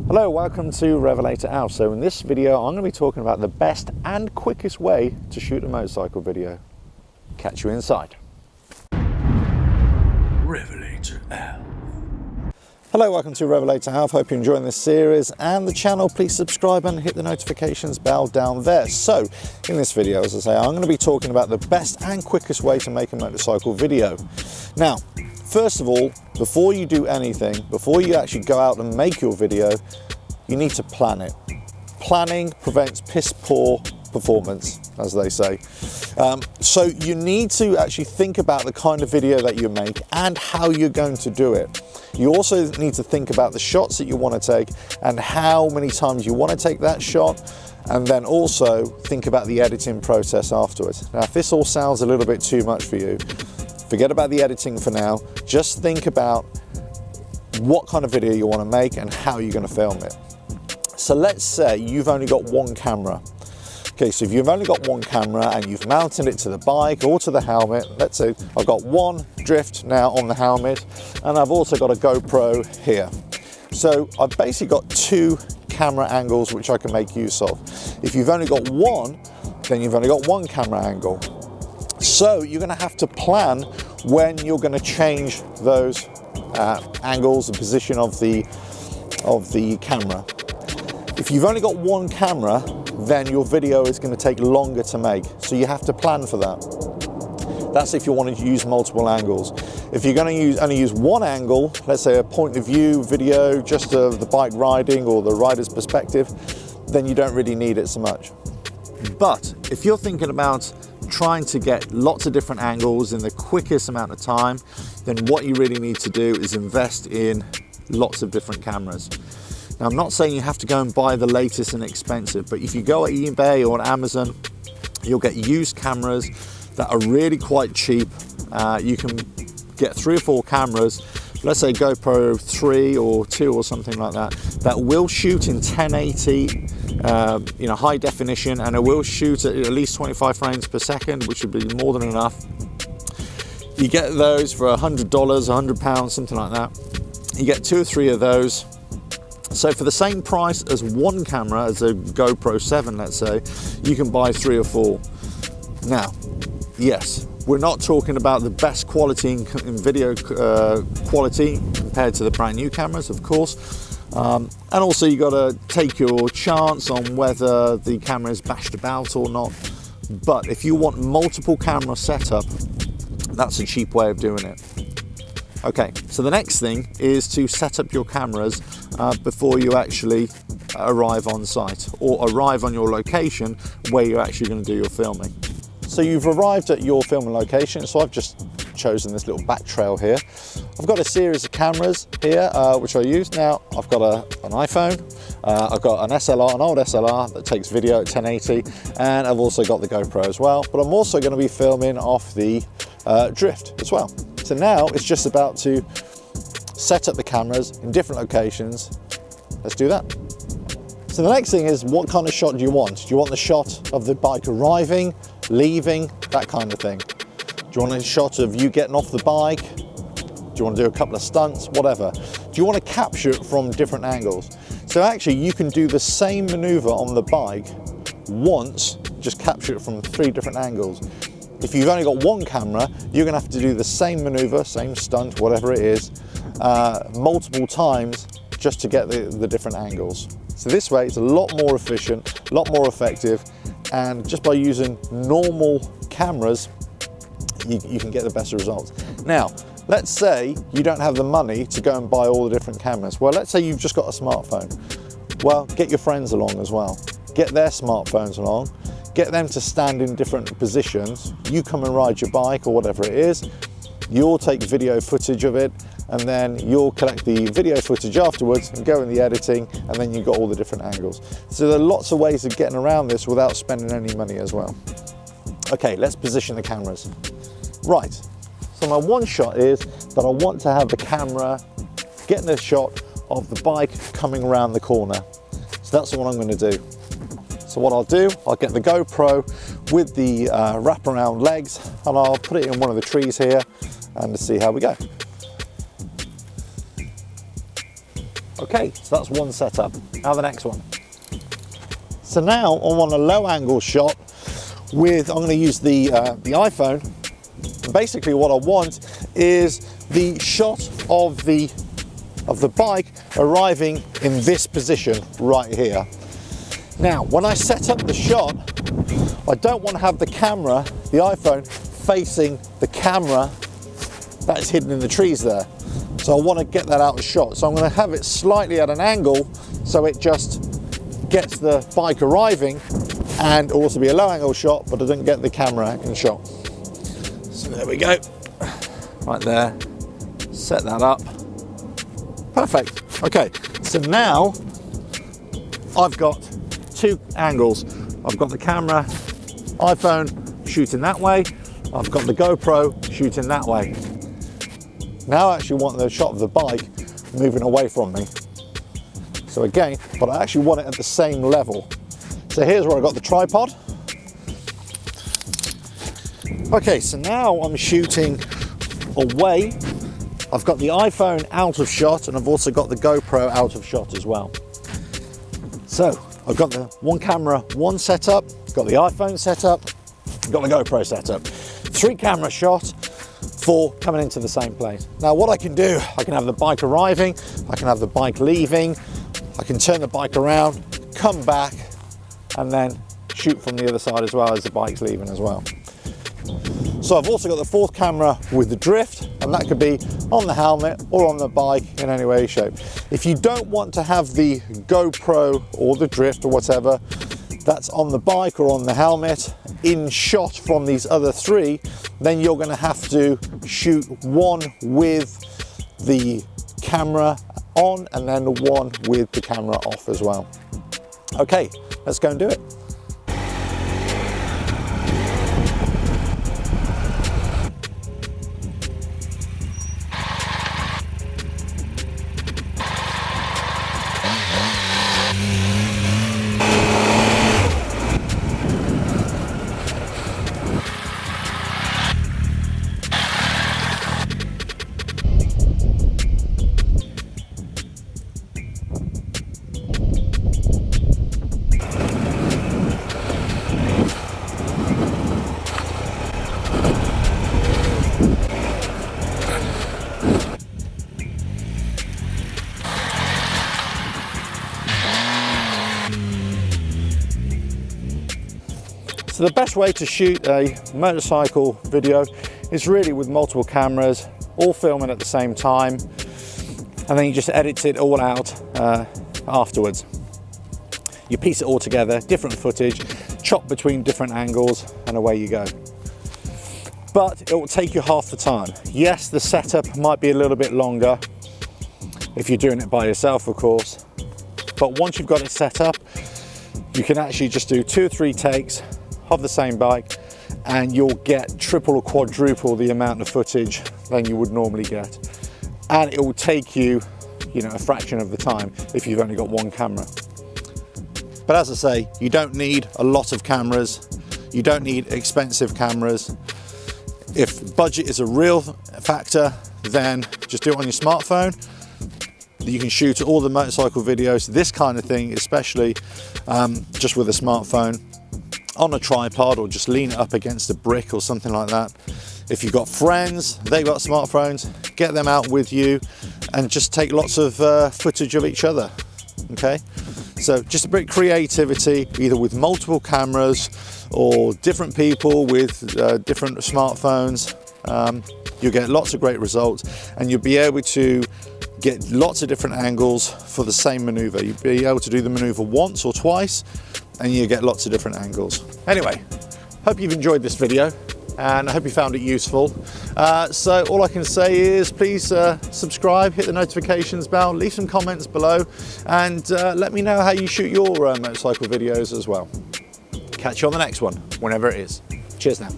Hello, welcome to RevelatorAlf. So in this video I'm going to be talking about the best and quickest way to shoot a motorcycle video. Catch you inside. RevelatorAlf. Hello, welcome to RevelatorAlf. Hope you're enjoying this series and the channel. Please subscribe and hit the notifications bell down there. So in this video, as I say, I'm going to be talking about the best and quickest way to make a motorcycle video. Now, first of all, before you do anything, before you actually go out and make your video, you need to plan it. Planning prevents piss poor performance, as they say. So you need to actually think about the kind of video that you make and how you're going to do it. You also need to think about the shots that you want to take and how many times you want to take that shot, and then also think about the editing process afterwards. Now, if this all sounds a little bit too much for you, forget about the editing for now. Just think about what kind of video you want to make and how you're going to film it. So let's say you've only got one camera. Okay, so if you've only got one camera and you've mounted it to the bike or to the helmet, let's say I've got one drift now on the helmet and I've also got a GoPro here. So I've basically got two camera angles which I can make use of. If you've only got one, then you've only got one camera angle. So you're going to have to plan when you're going to change those angles, the position of the camera. If you've only got one camera, then your video is going to take longer to make. So you have to plan for that. That's if you want to use multiple angles. If you're going to only use one angle, let's say a point of view video just of the bike riding or the rider's perspective, then you don't really need it so much. But if you're thinking about trying to get lots of different angles in the quickest amount of time, then what you really need to do is invest in lots of different cameras. Now, I'm not saying you have to go and buy the latest and expensive, but if you go at eBay or on Amazon, you'll get used cameras that are really quite cheap. You can get 3 or 4 cameras, let's say GoPro 3 or 2 or something like that, that will shoot in 1080, high definition, and it will shoot at least 25 frames per second, which would be more than enough. You get those for $100, £100, something like that. You get 2 or 3 of those. So for the same price as one camera, as a GoPro 7, let's say, you can buy 3 or 4. Now, yes, we're not talking about the best quality in video quality compared to the brand new cameras, of course. And also you got to take your chance on whether the camera is bashed about or not. But if you want multiple camera setup, that's a cheap way of doing it. Okay, so the next thing is to set up your cameras before you actually arrive on site or arrive on your location where you're actually going to do your filming. So you've arrived at your filming location, so I've just chosen this little back trail here. I've got a series of cameras here which I use. Now I've got an iPhone, I've got an SLR, an old SLR that takes video at 1080, and I've also got the GoPro as well, but I'm also going to be filming off the drift as well. So now it's just about to set up the cameras in different locations. Let's do that. So the next thing is, what kind of shot do you want? Do you want the shot of the bike arriving, leaving, that kind of thing? Do you want a shot of you getting off the bike? Do you want to do a couple of stunts? Whatever. Do you want to capture it from different angles? So actually you can do the same maneuver on the bike once, just capture it from 3 different angles. If you've only got one camera, you're going to have to do the same maneuver, same stunt, whatever it is, multiple times just to get the different angles. So this way it's a lot more efficient, a lot more effective, and just by using normal cameras, you can get the best results. Now, let's say you don't have the money to go and buy all the different cameras. Well, let's say you've just got a smartphone. Well, get your friends along as well. Get their smartphones along. Get them to stand in different positions. You come and ride your bike or whatever it is. You'll take video footage of it, and then you'll collect the video footage afterwards and go in the editing, and then you've got all the different angles. So there are lots of ways of getting around this without spending any money as well. Okay, let's position the cameras. Right, so my one shot is that I want to have the camera getting a shot of the bike coming around the corner. So that's what I'm going to do. So what I'll do, I'll get the GoPro with the wraparound legs, and I'll put it in one of the trees here and see how we go. Okay, so that's one setup. Now the next one. So now I'm on a low angle shot with, I'm going to use the iPhone. Basically what I want is the shot of the bike arriving in this position right here. Now, when I set up the shot, I don't want to have the camera, the iPhone, facing the camera that's hidden in the trees there. So I want to get that out of shot. So I'm going to have it slightly at an angle so it just gets the bike arriving, and also be a low angle shot, but I don't get the camera in shot. So there we go, right there, set that up, perfect. Okay, so now I've got two angles. I've got the camera, iPhone shooting that way, I've got the GoPro shooting that way. Now I actually want the shot of the bike moving away from me. So again, but I actually want it at the same level. So here's where I got the tripod. Okay, so now I'm shooting away. I've got the iPhone out of shot, and I've also got the GoPro out of shot as well. So I've got the one camera, one setup, got the iPhone set up, got the GoPro set up. 3 camera shot, 4 coming into the same place. Now what I can do, I can have the bike arriving, I can have the bike leaving, I can turn the bike around, come back, and then shoot from the other side as well as the bike's leaving as well. So I've also got the 4th camera with the drift, and that could be on the helmet or on the bike in any way, shape. If you don't want to have the GoPro or the drift or whatever that's on the bike or on the helmet in shot from these other 3, then you're going to have to shoot one with the camera on and then one with the camera off as well. Okay, let's go and do it. So the best way to shoot a motorcycle video is really with multiple cameras, all filming at the same time, and then you just edit it all out afterwards. You piece it all together, different footage, chop between different angles, and away you go. But it will take you half the time. Yes, the setup might be a little bit longer if you're doing it by yourself, of course, but once you've got it set up, you can actually just do 2 or 3 takes of the same bike, and you'll get triple or quadruple the amount of footage than you would normally get, and it will take you, a fraction of the time if you've only got one camera. But as I say, you don't need a lot of cameras, you don't need expensive cameras. If budget is a real factor, then just do it on your smartphone. You can shoot all the motorcycle videos, this kind of thing, especially just with a smartphone, on a tripod, or just lean it up against a brick or something like that. If you've got friends, they've got smartphones, get them out with you and just take lots of footage of each other. Okay, so just a bit of creativity, either with multiple cameras or different people with different smartphones. You'll get lots of great results, and you'll be able to get lots of different angles for the same maneuver. You'll be able to do the maneuver once or twice, and you get lots of different angles. Anyway, hope you've enjoyed this video, and I hope you found it useful. So all I can say is please subscribe, hit the notifications bell, leave some comments below, and let me know how you shoot your motorcycle videos as well. Catch you on the next one, whenever it is. Cheers now.